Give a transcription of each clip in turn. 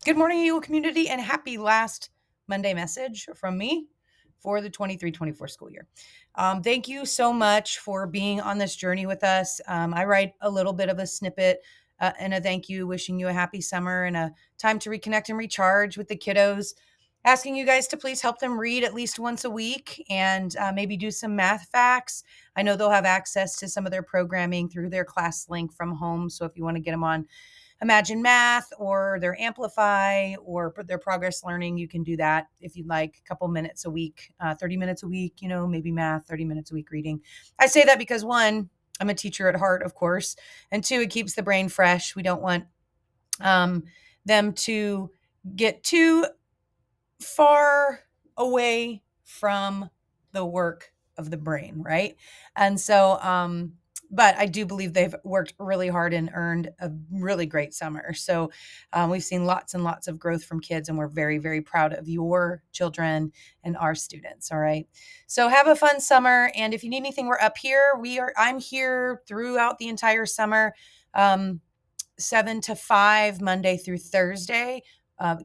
Good morning, Eagle community, and happy last Monday message from me for the 23-24 school year. Thank you so much for being on this journey with us. I write a little bit of a snippet and a thank you, wishing you a happy summer and a time to reconnect and recharge with the kiddos. Asking you guys to please help them read at least once a week and maybe do some math facts. I know they'll have access to some of their programming through their class link from home. So if you want to get them on Imagine Math or their Amplify or their Progress Learning, you can do that if you'd like a couple minutes a week, 30 minutes a week, maybe math, 30 minutes a week reading. I say that because one, I'm a teacher at heart, of course, and two, it keeps the brain fresh. We don't want um, them to get too far away from the work of the brain, right? And so, but I do believe they've worked really hard and earned a really great summer. So we've seen lots and lots of growth from kids, and we're very, very proud of your children and our students. All right. So have a fun summer, and if you need anything, we're up here. I'm here throughout the entire summer. 7 to 5, Monday through Thursday.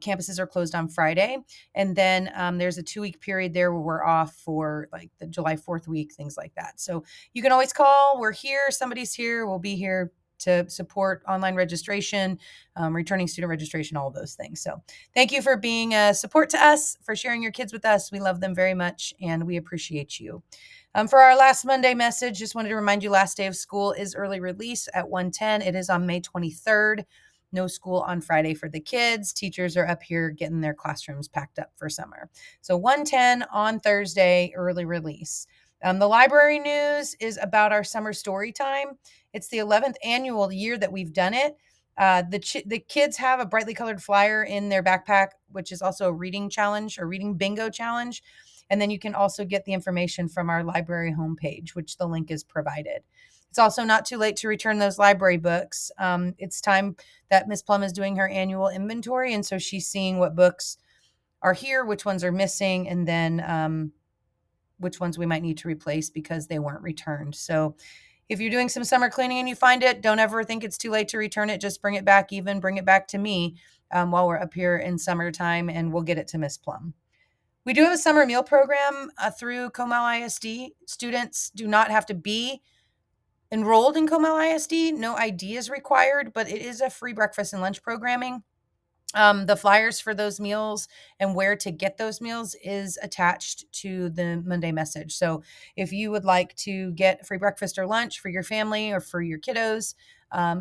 Campuses are closed on Friday. And then there's a 2 week period there where we're off for like the July 4th week, things like that. So you can always call. We're here. Somebody's here. We'll be here to support online registration, returning student registration, all of those things. So thank you for being a support to us, for sharing your kids with us. We love them very much and we appreciate you. For our last Monday message, just wanted to remind you last day of school is early release at 1:10. It is on May 23rd. No school on Friday for the kids. Teachers are up here getting their classrooms packed up for summer. So 1:10 on Thursday, early release. The library news is about our summer story time. It's the 11th annual year that we've done it. The kids have a brightly colored flyer in their backpack, which is also a reading challenge or reading bingo challenge. And then you can also get the information from our library homepage, which the link is provided. It's also not too late to return those library books. It's time that Miss Plum is doing her annual inventory. And so she's seeing what books are here, which ones are missing, and then which ones we might need to replace because they weren't returned. So if you're doing some summer cleaning and you find it, don't ever think it's too late to return it. Just bring it back, even bring it back to me while we're up here in summertime, and we'll get it to Miss Plum. We do have a summer meal program through Comal ISD. Students do not have to be enrolled in Comal ISD. No ID is required, but it is a free breakfast and lunch programming. The flyers for those meals and where to get those meals is attached to the Monday message. So if you would like to get free breakfast or lunch for your family or for your kiddos,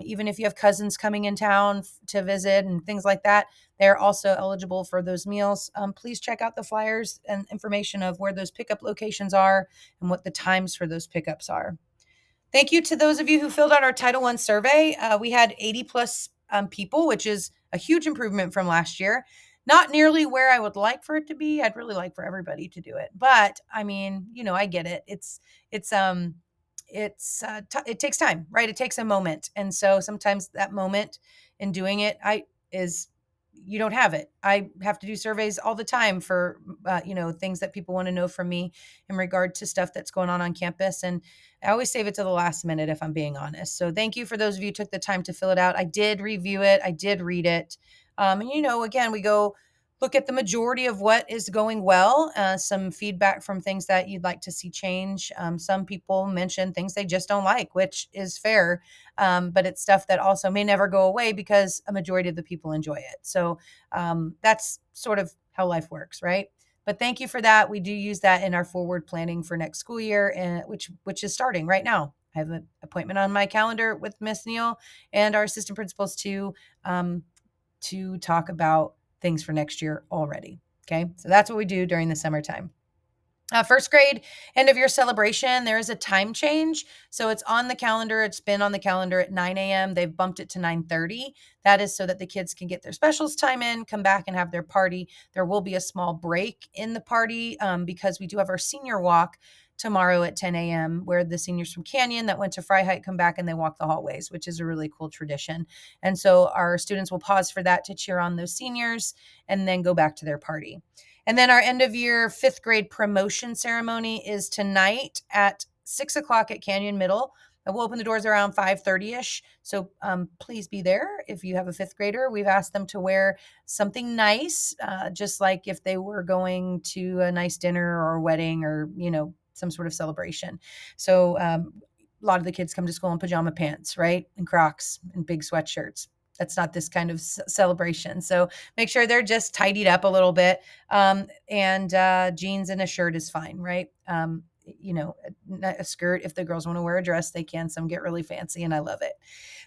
even if you have cousins coming in town to visit and things like that, they're also eligible for those meals. Please check out the flyers and information of where those pickup locations are and what the times for those pickups are. Thank you to those of you who filled out our Title I survey. We had 80 plus people, which is a huge improvement from last year. Not nearly where I would like for it to be. I'd really like for everybody to do it, but I mean, I get it. It takes time, right? It takes a moment, and so sometimes that moment in doing it, is you don't have it. I have to do surveys all the time for things that people want to know from me in regard to stuff that's going on campus, and I always save it to the last minute if I'm being honest. So thank you for those of you who took the time to fill it out. I did review it. I did read it. And again, we go look at the majority of what is going well, some feedback from things that you'd like to see change. Some people mention things they just don't like, which is fair. But it's stuff that also may never go away because a majority of the people enjoy it. So that's sort of how life works, right? But thank you for that. We do use that in our forward planning for next school year, and which is starting right now. I have an appointment on my calendar with Miss Neal and our assistant principals to talk about things for next year already. Okay, so that's what we do during the summertime. First grade end of year celebration, there is a time change. So it's on the calendar. It's been on the calendar at 9 a.m. They've bumped it to 9:30. That is so that the kids can get their specials time in, come back and have their party. There will be a small break in the party because we do have our senior walk tomorrow at 10 a.m. where the seniors from Canyon that went to Freiheit come back and they walk the hallways, which is a really cool tradition. And so our students will pause for that to cheer on those seniors and then go back to their party. And then our end of year fifth grade promotion ceremony is tonight at 6 o'clock at Canyon Middle. We'll open the doors around 5:30ish. So please be there if you have a fifth grader. We've asked them to wear something nice, just like if they were going to a nice dinner or a wedding or, some sort of celebration. So a lot of the kids come to school in pajama pants, right? And Crocs and big sweatshirts. That's not this kind of celebration. So make sure they're just tidied up a little bit. And jeans and a shirt is fine, right? A skirt. If the girls want to wear a dress, they can. Some get really fancy, and I love it.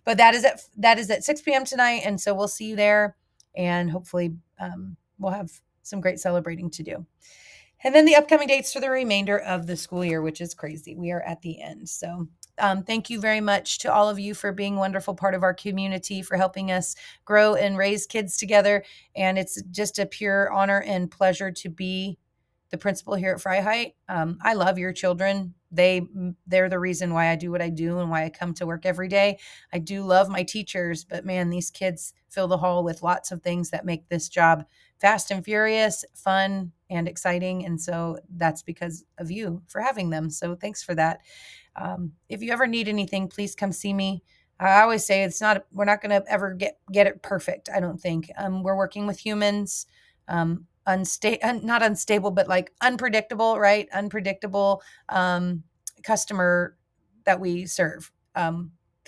But that is at 6 p.m. tonight, and so we'll see you there, and hopefully we'll have some great celebrating to do. And then the upcoming dates for the remainder of the school year, which is crazy. We are at the end. So thank you very much to all of you for being a wonderful part of our community, for helping us grow and raise kids together. And it's just a pure honor and pleasure to be the principal here at Freiheit. I love your children. They're the reason why I do what I do and why I come to work every day. I do love my teachers, but man, these kids fill the hall with lots of things that make this job fast and furious, fun and exciting. And so that's because of you for having them. So thanks for that. If you ever need anything, please come see me. I always say we're not going to ever get it perfect. I don't think. We're working with humans, not unstable, but like unpredictable, right? Unpredictable customer that we serve.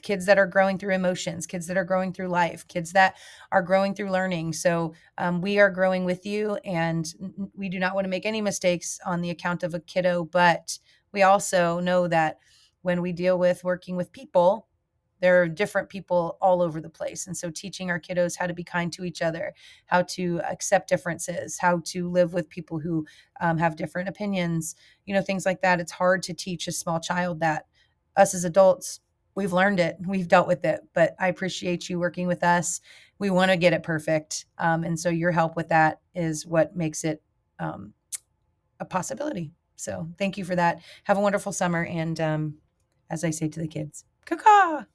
Kids that are growing through emotions, kids that are growing through life, kids that are growing through learning. So we are growing with you, and we do not want to make any mistakes on the account of a kiddo. But we also know that when we deal with working with people, there are different people all over the place. And so teaching our kiddos how to be kind to each other, how to accept differences, how to live with people who have different opinions, things like that. It's hard to teach a small child that. Us as adults, we've learned it, we've dealt with it, but I appreciate you working with us. We want to get it perfect. And so your help with that is what makes it a possibility. So thank you for that. Have a wonderful summer. And as I say to the kids, caw.